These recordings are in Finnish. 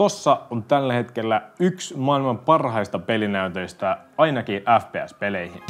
Tossa on tällä hetkellä yksi maailman parhaista pelinäytöistä ainakin FPS-peleihin.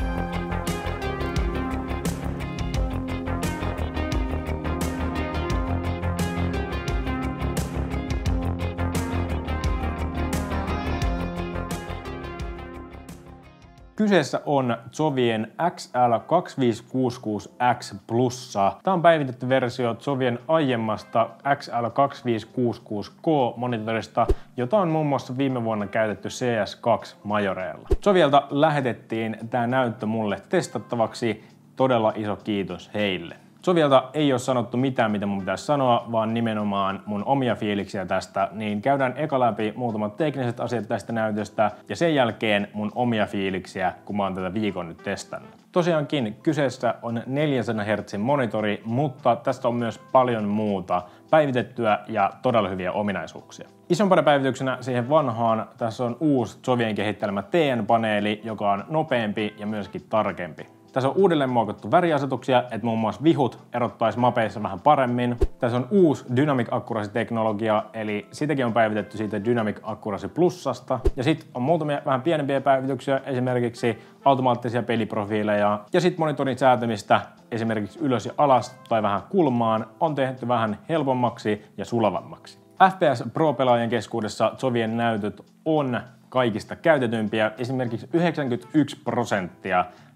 Kyseessä on Zovien XL2566X Plussa. Tämä on päivitetty versio Zovien aiemmasta XL2566K-monitorista, jota on muun muassa viime vuonna käytetty CS2-majoreilla. Zovielta lähetettiin tämä näyttö mulle testattavaksi. Todella iso kiitos heille. Zovielta ei ole sanottu mitään, mitä mun pitäisi sanoa, vaan nimenomaan mun omia fiiliksiä tästä, niin käydään eka läpi muutamat tekniset asiat tästä näytöstä ja sen jälkeen mun omia fiiliksiä, kun mä oon tätä viikon nyt testannut. Tosiaankin kyseessä on 400 Hz monitori, mutta tästä on myös paljon muuta päivitettyä ja todella hyviä ominaisuuksia. Isompana päivityksenä siihen vanhaan tässä on uusi Zovien kehittelemä TN-paneeli, joka on nopeampi ja myöskin tarkempi. Tässä on uudelleen muokattu väriasetuksia, että muun muassa vihut erottaisi mapeissa vähän paremmin. Tässä on uusi Dynamic Accuracy-teknologia, eli sitäkin on päivitetty siitä Dynamic Accuracy Plussasta. Ja sitten on muutamia vähän pienempiä päivityksiä, esimerkiksi automaattisia peliprofiileja. Ja sitten monitorin säätämistä esimerkiksi ylös ja alas tai vähän kulmaan on tehty vähän helpommaksi ja sulavammaksi. FPS Pro-pelaajien keskuudessa Zovien näytöt on kaikista käytetympiä. Esimerkiksi 91%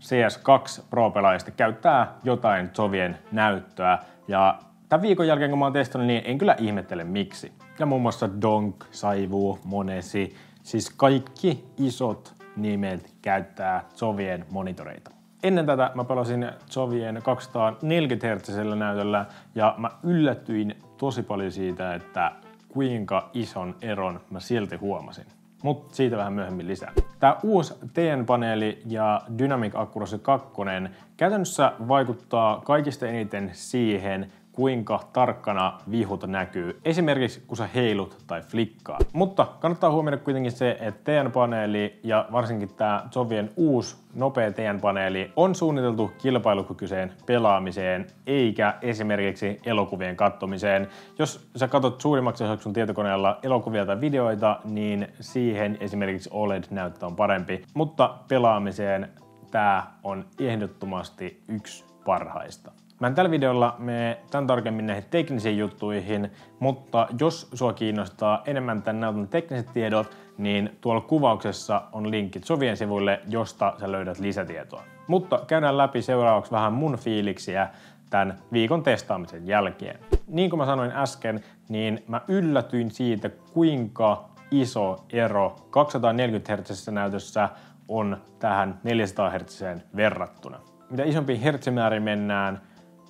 CS2 Pro-pelaajista käyttää jotain Zovien näyttöä. Ja tämän viikon jälkeen, kun mä oon testannut, niin en kyllä ihmettele miksi. Ja muun muassa Donk, Saivu, Monesi, siis kaikki isot nimet käyttää Zovien monitoreita. Ennen tätä mä pelasin Zovien 240 Hz näytöllä ja mä yllätyin tosi paljon siitä, että kuinka ison eron mä silti huomasin. Mutta siitä vähän myöhemmin lisää. Tämä uusi TN-paneeli ja Dynamic Accuracy 2 käytännössä vaikuttaa kaikista eniten siihen, kuinka tarkkana vihut näkyy, esimerkiksi kun sä heilut tai flikkaat. Mutta kannattaa huomioida kuitenkin se, että TN-paneeli ja varsinkin tämä Zovien uusi nopea TN-paneeli on suunniteltu kilpailukykyiseen pelaamiseen, eikä esimerkiksi elokuvien katsomiseen. Jos sä katsot suurimmaksi osaksi sun tietokoneella elokuvia tai videoita, niin siihen esimerkiksi OLED-näyttö on parempi. Mutta pelaamiseen tää on ehdottomasti yksi parhaista. Mä en tällä videolla mene tämän tarkemmin näihin teknisiin juttuihin, mutta jos sua kiinnostaa enemmän tämän näytön tekniset tiedot, niin tuolla kuvauksessa on linkki Zovien sivuille, josta sä löydät lisätietoa. Mutta käydään läpi seuraavaksi vähän mun fiiliksiä tämän viikon testaamisen jälkeen. Niin kuin mä sanoin äsken, niin mä yllätyin siitä, kuinka iso ero 240 Hz näytössä on tähän 400 Hz verrattuna. Mitä isompi hertsimäärin mennään,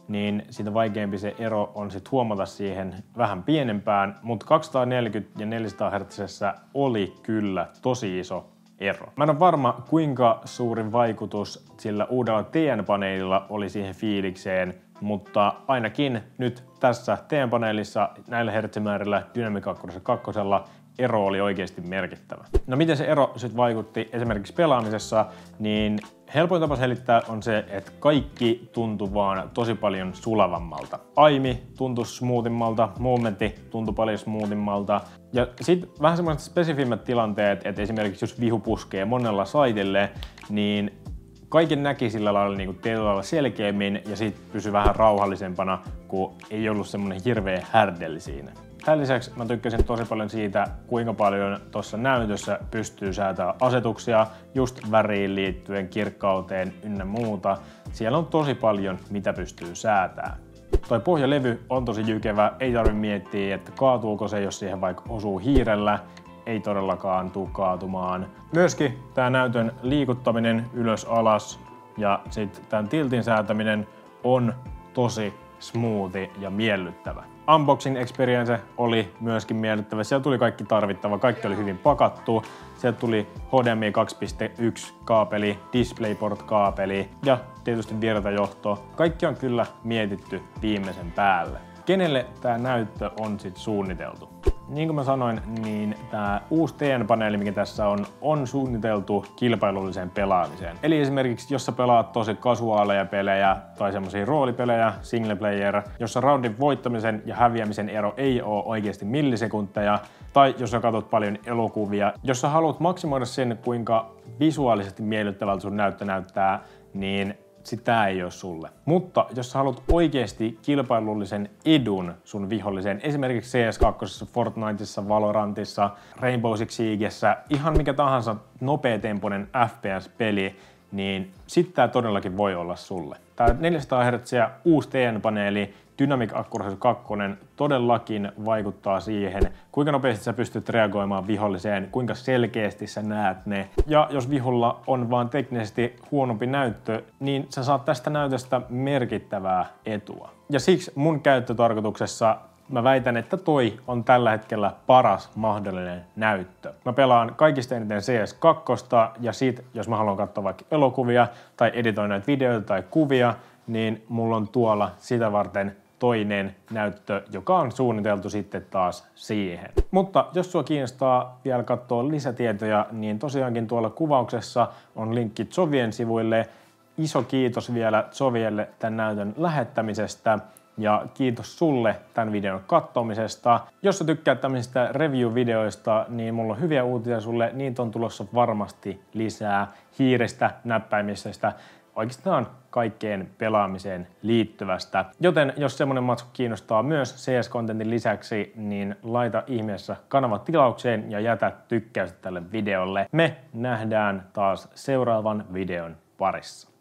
niin sitä vaikeampi se ero on sit huomata siihen vähän pienempään, mutta 240 ja 400 Hz oli kyllä tosi iso ero. Mä en ole varma, kuinka suuri vaikutus sillä uudella TN-paneelilla oli siihen fiilikseen, mutta ainakin nyt tässä TN-paneelissa näillä hertsimäärillä Dynamic Accuracy 2 ero oli oikeasti merkittävä. No miten se ero sitten vaikutti esimerkiksi pelaamisessa, niin helpoin tapa selittää on se, että kaikki tuntui vaan tosi paljon sulavammalta. Aimi tuntui smoothimmalta, movementti tuntui paljon smoothimmalta. Ja sitten vähän semmoiset spesifimmät tilanteet, että esimerkiksi jos vihu puskee monella saitille, niin kaiken näki sillä lailla niin tietyllä lailla selkeämmin ja sitten pysyi vähän rauhallisempana, kun ei ollut semmoinen hirveä härdeli siinä. Tämän lisäksi mä tykkäsin tosi paljon siitä, kuinka paljon tuossa näytössä pystyy säätämään asetuksia just väriin liittyen, kirkkauteen ynnä muuta. Siellä on tosi paljon, mitä pystyy säätämään. Toi pohjalevy on tosi jykevä, ei tarvitse miettiä, että kaatuuko se, jos siihen vaikka osuu hiirellä. Ei todellakaan tule kaatumaan. Myöskin tää näytön liikuttaminen ylös alas ja sitten tämän tiltin säätäminen on tosi smoothi ja miellyttävä. Unboxing experience oli myöskin miellyttävä. Siellä tuli kaikki tarvittava, kaikki oli hyvin pakattu. Sieltä tuli HDMI 2.1 kaapeli, DisplayPort kaapeli ja tietysti virtajohto. Kaikki on kyllä mietitty viimeisen päälle. Kenelle tämä näyttö on sitten suunniteltu? niin kuin mä sanoin, niin tää uusi TN-paneeli, mikä tässä on suunniteltu kilpailulliseen pelaamiseen. Eli esimerkiksi, jos sä pelaat tosi kasuaaleja pelejä tai semmosia roolipelejä, single player, jossa roundin voittamisen ja häviämisen ero ei ole oikeasti millisekunteja, tai jos sä katsot paljon elokuvia, jos sä haluat maksimoida sen, kuinka visuaalisesti miellyttävältä sun näyttö näyttää, niin sitä ei ole sulle. Mutta jos sä haluat oikeasti kilpailullisen edun sun viholliseen, esimerkiksi CS2, Fortniteissa, Valorantissa, Rainbow Six Siegessä, ihan mikä tahansa nopeatempoinen FPS-peli, niin sit tää todellakin voi olla sulle. Tää 400 Hz uusi TN-paneeli, Dynamic Accuracy 2 todellakin vaikuttaa siihen, kuinka nopeasti sä pystyt reagoimaan viholliseen, kuinka selkeästi sä näet ne. Ja jos viholla on vaan teknisesti huonompi näyttö, niin sä saat tästä näytöstä merkittävää etua. Ja siksi mun käyttötarkoituksessa mä väitän, että toi on tällä hetkellä paras mahdollinen näyttö. Mä pelaan kaikista eniten CS2 ja sit, jos mä haluan katsoa vaikka elokuvia tai editoin näitä videoita tai kuvia, niin mulla on tuolla sitä varten toinen näyttö, joka on suunniteltu sitten taas siihen. Mutta jos sua kiinnostaa vielä katsoa lisätietoja, niin tosiaankin tuolla kuvauksessa on linkki Zovien sivuille. Iso kiitos vielä Zovielle tämän näytön lähettämisestä ja kiitos sulle tämän videon katsomisesta. Jos sä tykkäät tämmöisistä review-videoista, niin mulla on hyviä uutisia sulle. Niitä on tulossa varmasti lisää hiirestä, näppäimisestä, oikeastaan kaikkeen pelaamiseen liittyvästä. Joten jos semmonen matsku kiinnostaa myös CS-kontentin lisäksi, niin laita ihmeessä kanavan tilaukseen ja jätä tykkäystä tälle videolle. Me nähdään taas seuraavan videon parissa.